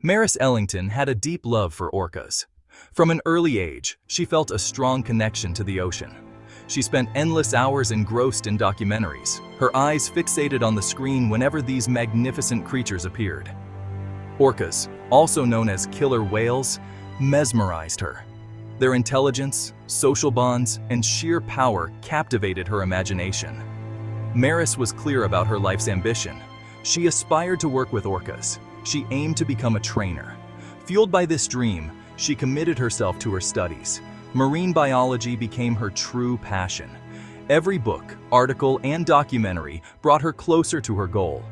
Maris Ellington had a deep love for orcas. From an early age, she felt a strong connection to the ocean. She spent endless hours engrossed in documentaries, her eyes fixated on the screen whenever these magnificent creatures appeared. Orcas, also known as killer whales, mesmerized her. Their intelligence, social bonds, and sheer power captivated her imagination. Maris was clear about her life's ambition. She aspired to work with orcas. She aimed to become a trainer. Fueled by this dream, she committed herself to her studies. Marine biology became her true passion. Every book, article, and documentary brought her closer to her goal.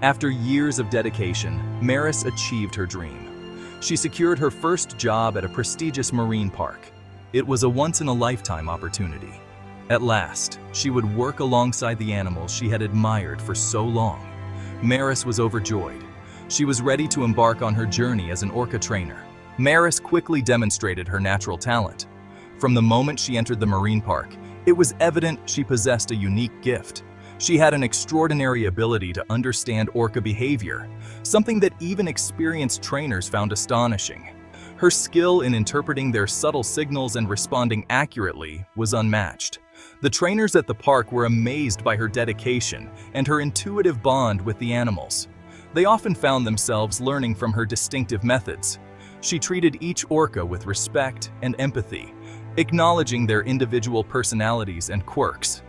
After years of dedication, Maris achieved her dream. She secured her first job at a prestigious marine park. It was a once-in-a-lifetime opportunity. At last, she would work alongside the animals she had admired for so long. Maris was overjoyed. She was ready to embark on her journey as an orca trainer. Maris quickly demonstrated her natural talent. From the moment she entered the marine park, it was evident she possessed a unique gift. She had an extraordinary ability to understand orca behavior, something that even experienced trainers found astonishing. Her skill in interpreting their subtle signals and responding accurately was unmatched. The trainers at the park were amazed by her dedication and her intuitive bond with the animals. They often found themselves learning from her distinctive methods. She treated each orca with respect and empathy, acknowledging their individual personalities and quirks.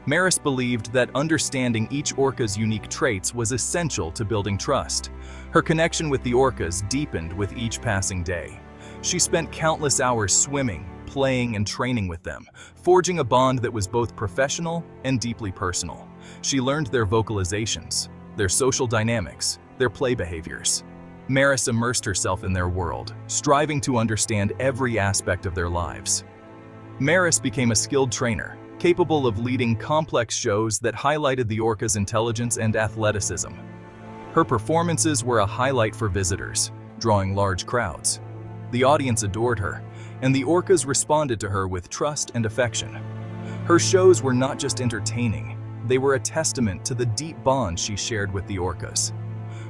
Maris believed that understanding each orca's unique traits was essential to building trust. Her connection with the orcas deepened with each passing day. She spent countless hours swimming, playing, and training with them, forging a bond that was both professional and deeply personal. She learned their vocalizations, their social dynamics, their play behaviors. Maris immersed herself in their world, striving to understand every aspect of their lives. Maris became a skilled trainer, capable of leading complex shows that highlighted the orca's intelligence and athleticism. Her performances were a highlight for visitors, drawing large crowds. The audience adored her, and the orcas responded to her with trust and affection. Her shows were not just entertaining, they were a testament to the deep bond she shared with the orcas.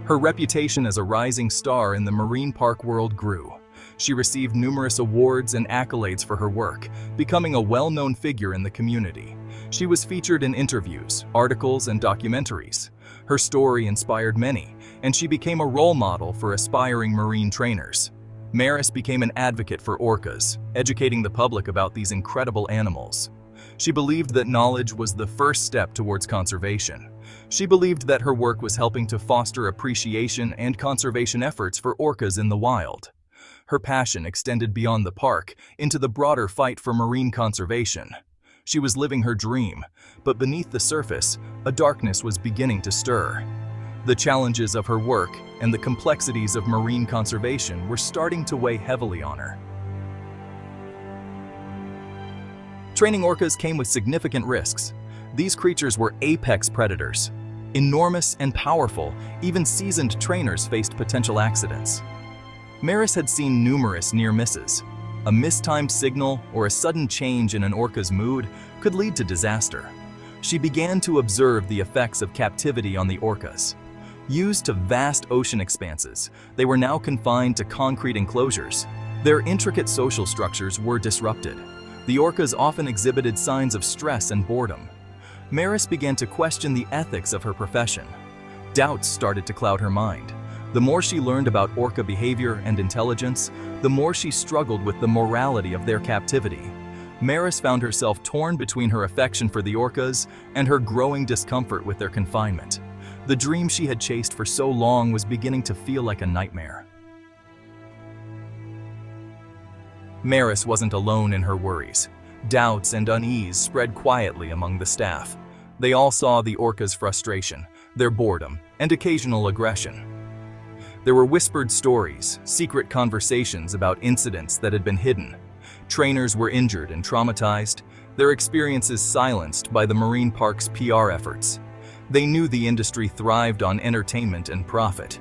Her reputation as a rising star in the marine park world grew. She received numerous awards and accolades for her work, becoming a well-known figure in the community. She was featured in interviews, articles, and documentaries. Her story inspired many, and she became a role model for aspiring marine trainers. Maris became an advocate for orcas, educating the public about these incredible animals. She believed that knowledge was the first step towards conservation. She believed that her work was helping to foster appreciation and conservation efforts for orcas in the wild. Her passion extended beyond the park into the broader fight for marine conservation. She was living her dream, but beneath the surface, a darkness was beginning to stir. The challenges of her work and the complexities of marine conservation were starting to weigh heavily on her. Training orcas came with significant risks. These creatures were apex predators. Enormous and powerful, even seasoned trainers faced potential accidents. Maris had seen numerous near misses. A mistimed signal or a sudden change in an orca's mood could lead to disaster. She began to observe the effects of captivity on the orcas. Used to vast ocean expanses, they were now confined to concrete enclosures. Their intricate social structures were disrupted. The orcas often exhibited signs of stress and boredom. Maris began to question the ethics of her profession. Doubts started to cloud her mind. The more she learned about orca behavior and intelligence, the more she struggled with the morality of their captivity. Maris found herself torn between her affection for the orcas and her growing discomfort with their confinement. The dream she had chased for so long was beginning to feel like a nightmare. Maris wasn't alone in her worries. Doubts and unease spread quietly among the staff. They all saw the orcas' frustration, their boredom, and occasional aggression. There were whispered stories, secret conversations about incidents that had been hidden. Trainers were injured and traumatized, their experiences silenced by the marine park's PR efforts. They knew the industry thrived on entertainment and profit.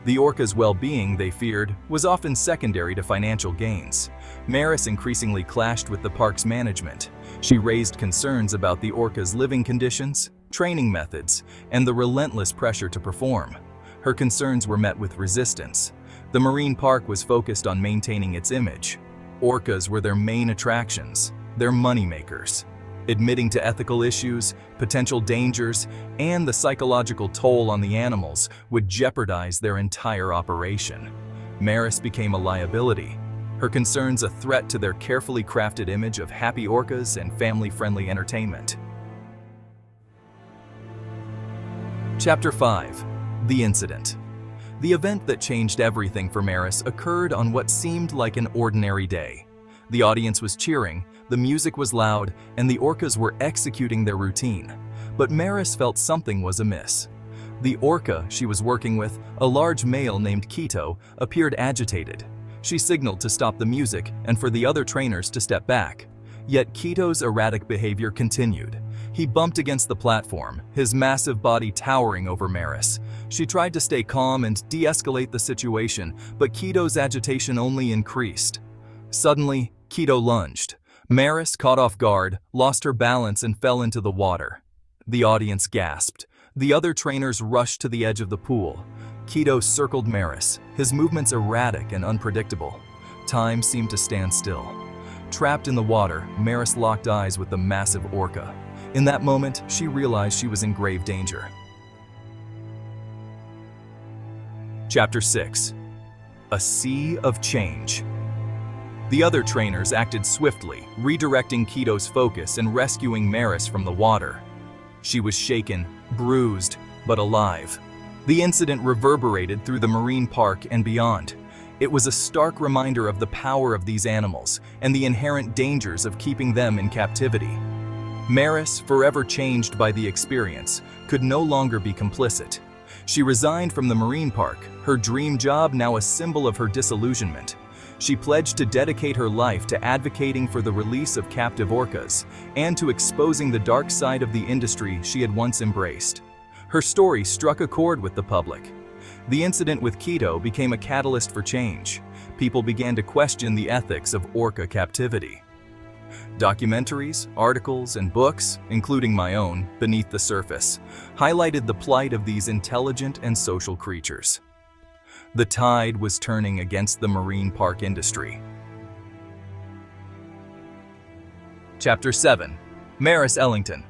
The orcas' well-being, they feared, was often secondary to financial gains. Maris increasingly clashed with the park's management. She raised concerns about the orcas' living conditions, training methods, and the relentless pressure to perform. Her concerns were met with resistance. The marine park was focused on maintaining its image. Orcas were their main attractions, their moneymakers. Admitting to ethical issues, potential dangers, and the psychological toll on the animals would jeopardize their entire operation. Maris became a liability, her concerns a threat to their carefully crafted image of happy orcas and family-friendly entertainment. Chapter 5. The Incident. The event that changed everything for Maris occurred on what seemed like an ordinary day. The audience was cheering, the music was loud, and the orcas were executing their routine. But Maris felt something was amiss. The orca she was working with, a large male named Quito, appeared agitated. She signaled to stop the music and for the other trainers to step back. Yet Quito's erratic behavior continued. He bumped against the platform, his massive body towering over Maris. She tried to stay calm and de-escalate the situation, but Quito's agitation only increased. Suddenly, Quito lunged. Maris, caught off guard, lost her balance and fell into the water. The audience gasped. The other trainers rushed to the edge of the pool. Quito circled Maris, his movements erratic and unpredictable. Time seemed to stand still. Trapped in the water, Maris locked eyes with the massive orca. In that moment, she realized she was in grave danger. Chapter 6. A Sea of Change. The other trainers acted swiftly, redirecting Quito's focus and rescuing Maris from the water. She was shaken, bruised, but alive. The incident reverberated through the marine park and beyond. It was a stark reminder of the power of these animals and the inherent dangers of keeping them in captivity. Maris, forever changed by the experience, could no longer be complicit. She resigned from the marine park, her dream job now a symbol of her disillusionment. She pledged to dedicate her life to advocating for the release of captive orcas and to exposing the dark side of the industry she had once embraced. Her story struck a chord with the public. The incident with Quito became a catalyst for change. People began to question the ethics of orca captivity. Documentaries, articles, and books, including my own, Beneath the Surface, highlighted the plight of these intelligent and social creatures. The tide was turning against the marine park industry. Chapter 7. Maris Ellington.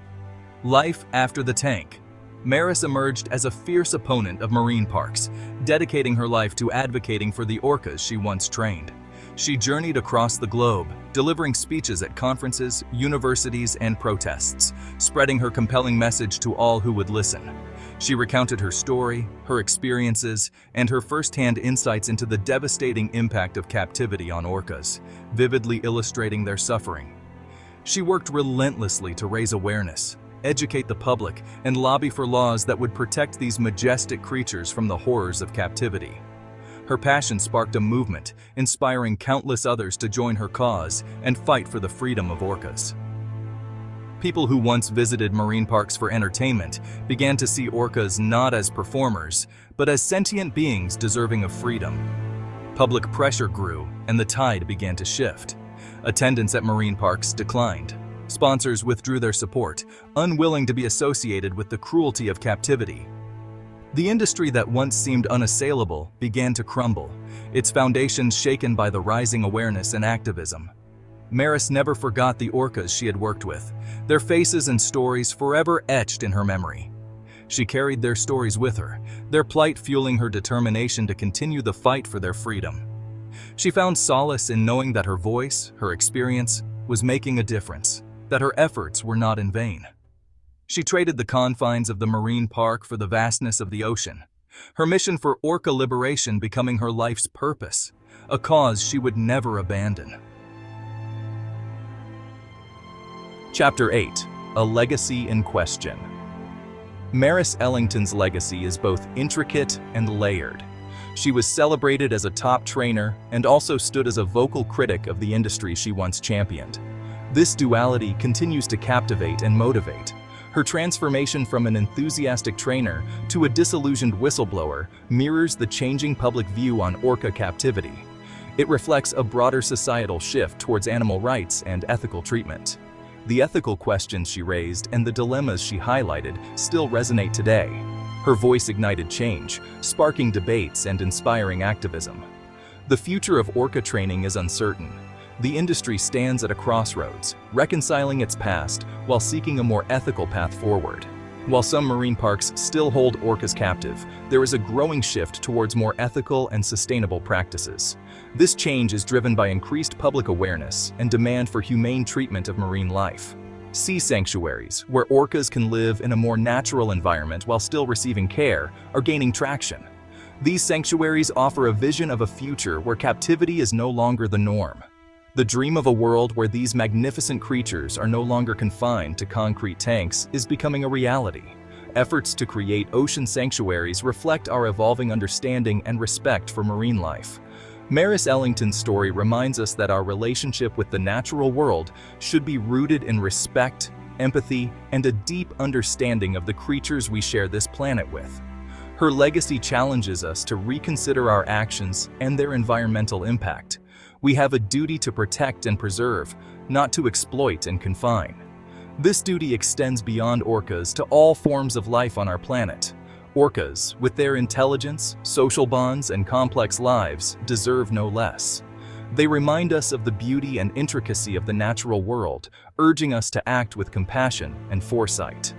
Life after the tank. Maris emerged as a fierce opponent of marine parks, dedicating her life to advocating for the orcas she once trained. She journeyed across the globe, delivering speeches at conferences, universities, and protests, spreading her compelling message to all who would listen. She recounted her story, her experiences, and her first-hand insights into the devastating impact of captivity on orcas, vividly illustrating their suffering. She worked relentlessly to raise awareness, educate the public, and lobby for laws that would protect these majestic creatures from the horrors of captivity. Her passion sparked a movement, inspiring countless others to join her cause and fight for the freedom of orcas. People who once visited marine parks for entertainment began to see orcas not as performers, but as sentient beings deserving of freedom. Public pressure grew, and the tide began to shift. Attendance at marine parks declined. Sponsors withdrew their support, unwilling to be associated with the cruelty of captivity. The industry that once seemed unassailable began to crumble, its foundations shaken by the rising awareness and activism. Maris never forgot the orcas she had worked with, their faces and stories forever etched in her memory. She carried their stories with her, their plight fueling her determination to continue the fight for their freedom. She found solace in knowing that her voice, her experience, was making a difference, that her efforts were not in vain. She traded the confines of the marine park for the vastness of the ocean, her mission for orca liberation becoming her life's purpose, a cause she would never abandon. Chapter 8. A Legacy in Question. Maris Ellington's legacy is both intricate and layered. She was celebrated as a top trainer and also stood as a vocal critic of the industry she once championed. This duality continues to captivate and motivate. Her transformation from an enthusiastic trainer to a disillusioned whistleblower mirrors the changing public view on orca captivity. It reflects a broader societal shift towards animal rights and ethical treatment. The ethical questions she raised and the dilemmas she highlighted still resonate today. Her voice ignited change, sparking debates and inspiring activism. The future of orca training is uncertain. The industry stands at a crossroads, reconciling its past while seeking a more ethical path forward. While some marine parks still hold orcas captive, there is a growing shift towards more ethical and sustainable practices. This change is driven by increased public awareness and demand for humane treatment of marine life. Sea sanctuaries, where orcas can live in a more natural environment while still receiving care, are gaining traction. These sanctuaries offer a vision of a future where captivity is no longer the norm. The dream of a world where these magnificent creatures are no longer confined to concrete tanks is becoming a reality. Efforts to create ocean sanctuaries reflect our evolving understanding and respect for marine life. Maris Ellington's story reminds us that our relationship with the natural world should be rooted in respect, empathy, and a deep understanding of the creatures we share this planet with. Her legacy challenges us to reconsider our actions and their environmental impact. We have a duty to protect and preserve, not to exploit and confine. This duty extends beyond orcas to all forms of life on our planet. Orcas, with their intelligence, social bonds, and complex lives, deserve no less. They remind us of the beauty and intricacy of the natural world, urging us to act with compassion and foresight.